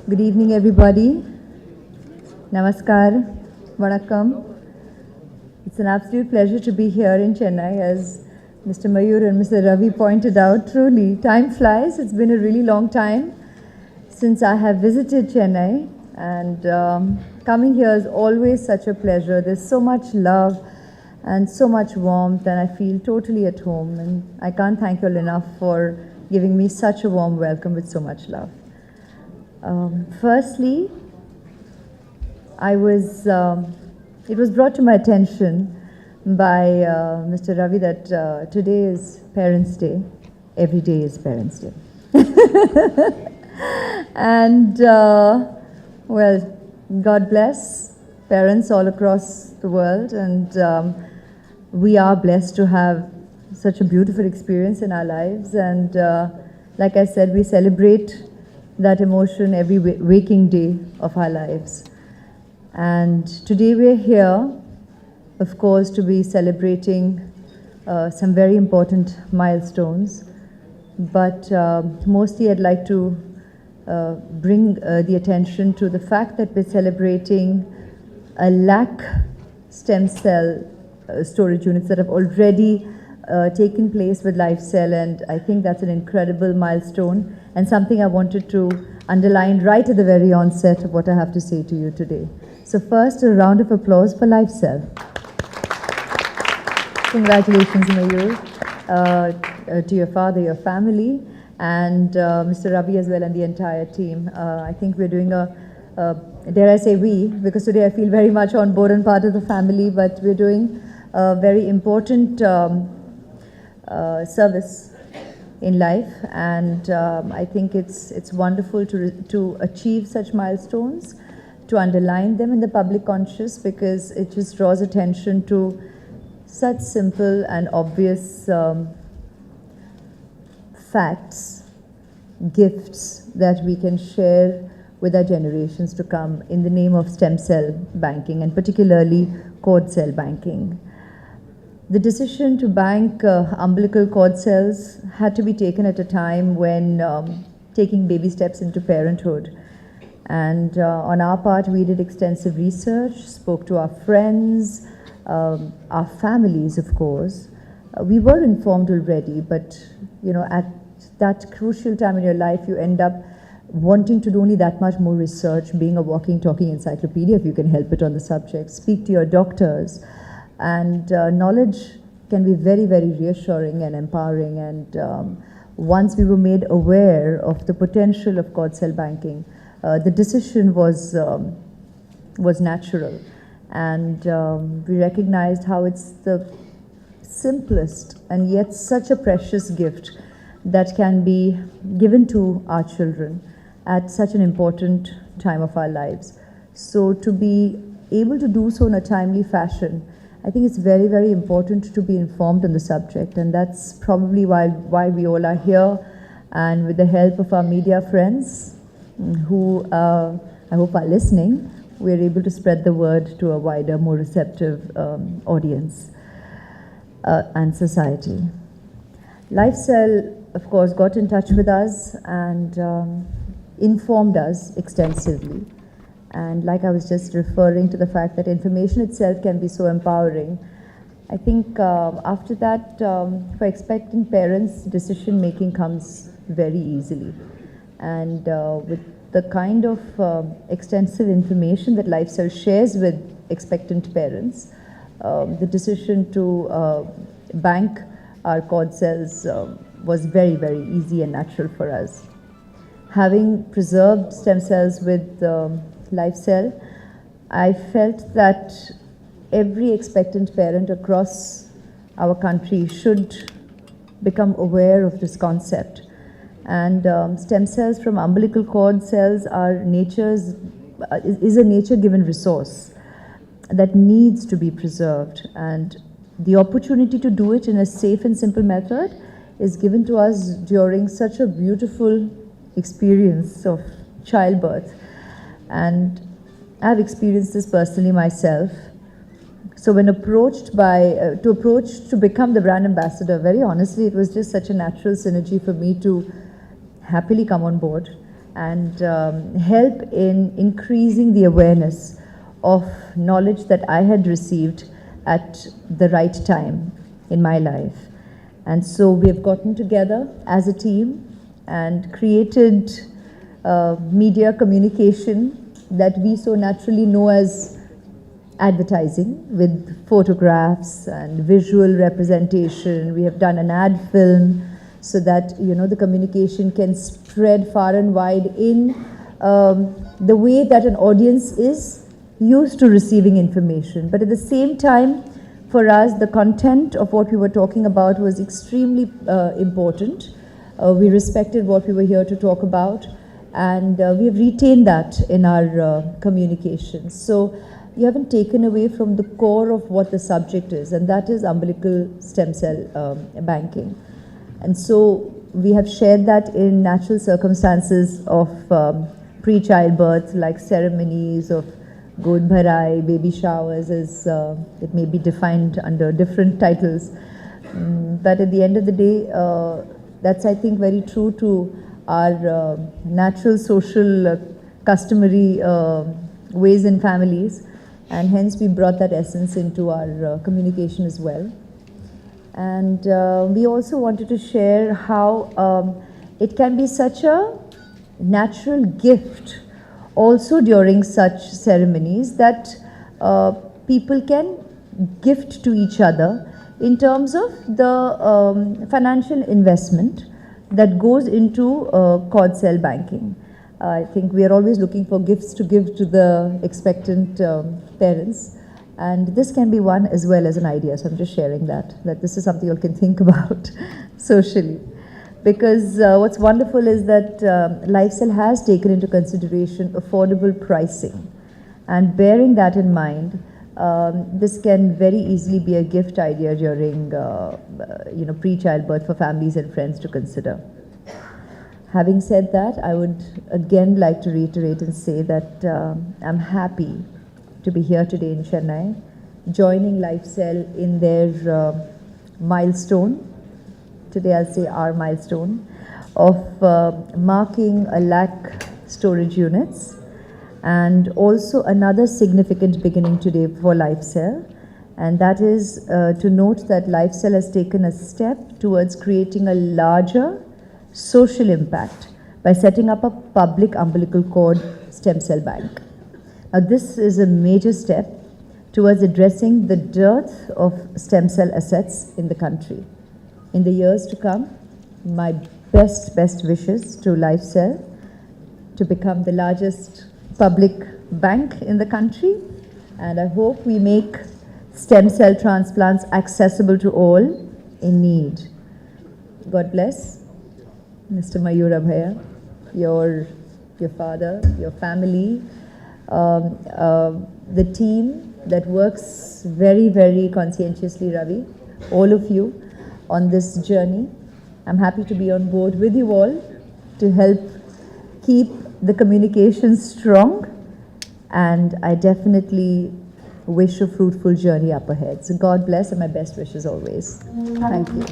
Good evening, everybody. Namaskar. Vanakkam. It's an absolute pleasure to be here in Chennai, as Mr. Mayur and Mr. Ravi pointed out. Truly, time flies. It's been a really long time since I have visited Chennai, and coming here is always such a pleasure. There's so much love and so much warmth, and I feel totally at home. And I can't thank you all enough for giving me such a warm welcome with so much love. Firstly, it was brought to my attention by Mr. Ravi that today is Parents' Day. Every day is Parents' Day. And, well, God bless parents all across the world, and we are blessed to have such a beautiful experience in our lives. And like I said, we celebrate that emotion every waking day of our lives. And today we're here, of course, to be celebrating some very important milestones. But mostly I'd like to bring the attention to the fact that we're celebrating 1 lakh stem cell storage units that have already taken place with LifeCell, and I think that's an incredible milestone and something I wanted to underline right at the very onset of what I have to say to you today. So first, a round of applause for LifeCell. Congratulations, Mayur, to your father, your family, and Mr. Ravi as well, and the entire team. I think we're doing dare I say we, because today I feel very much on board and part of the family, but we're doing a very important service in life, and I think it's wonderful to achieve such milestones, to underline them in the public conscious, because it just draws attention to such simple and obvious facts, gifts that we can share with our generations to come in the name of stem cell banking, and particularly cord cell banking. The decision to bank umbilical cord cells had to be taken at a time when taking baby steps into parenthood. And on our part, we did extensive research, spoke to our friends, our families, of course. We were informed already, but at that crucial time in your life, you end up wanting to do only that much more research, being a walking, talking encyclopedia, if you can help it, on the subject. Speak to your doctors. And knowledge can be very, very reassuring and empowering. And once we were made aware of the potential of cord cell banking, the decision was natural. And we recognized how it's the simplest and yet such a precious gift that can be given to our children at such an important time of our lives. So to be able to do so in a timely fashion, I think it's very, very important to be informed on the subject, and that's probably why we all are here, and with the help of our media friends, who I hope are listening, we're able to spread the word to a wider, more receptive audience and society. LifeCell, of course, got in touch with us and informed us extensively. And like I was just referring to the fact that information itself can be so empowering, I think after that, for expectant parents, decision making comes very easily. And with the kind of extensive information that LifeCell shares with expectant parents, the decision to bank our cord cells was very, very easy and natural for us. Having preserved stem cells with LifeCell, I felt that every expectant parent across our country should become aware of this concept. And stem cells from umbilical cord cells are is a nature-given resource that needs to be preserved. And the opportunity to do it in a safe and simple method is given to us during such a beautiful experience of childbirth. And I've experienced this personally myself. So when approached to become the brand ambassador, very honestly, it was just such a natural synergy for me to happily come on board and help in increasing the awareness of knowledge that I had received at the right time in my life. And so we have gotten together as a team and created media communication that we so naturally know as advertising, with photographs and visual representation. We have done an ad film so that the communication can spread far and wide in the way that an audience is used to receiving information. But at the same time, for us, the content of what we were talking about was extremely important. We respected what we were here to talk about, and we have retained that in our communications. So you haven't taken away from the core of what the subject is, and that is umbilical stem cell banking. And so we have shared that in natural circumstances of pre-childbirth, like ceremonies of God Bharai, baby showers, as it may be defined under different titles. But at the end of the day, that's, I think, very true to our natural, social, customary ways in families. And hence we brought that essence into our communication as well. And we also wanted to share how it can be such a natural gift also during such ceremonies that people can gift to each other in terms of the financial investment that goes into cord cell banking. I think we are always looking for gifts to give to the expectant parents, and this can be one as well as an idea. So I'm just sharing that this is something you can think about socially. Because what's wonderful is that LifeCell has taken into consideration affordable pricing, and bearing that in mind, this can very easily be a gift idea during pre-childbirth for families and friends to consider. Having said that, I would again like to reiterate and say that I'm happy to be here today in Chennai, joining LifeCell in their milestone. Today I'll say our milestone of marking 1 lakh storage units, and also another significant beginning today for LifeCell, and that is to note that LifeCell has taken a step towards creating a larger social impact by setting up a public umbilical cord stem cell bank. Now, this is a major step towards addressing the dearth of stem cell assets in the country. In the years to come, my best wishes to LifeCell to become the largest public bank in the country, and I hope we make stem cell transplants accessible to all in need. God bless. Mr. Mayur Abhaya, your father, your family, the team that works very, very conscientiously, Ravi, all of you on this journey. I'm happy to be on board with you all to help keep the communication strong, and I definitely wish a fruitful journey up ahead. So God bless, and my best wishes always. Thank you.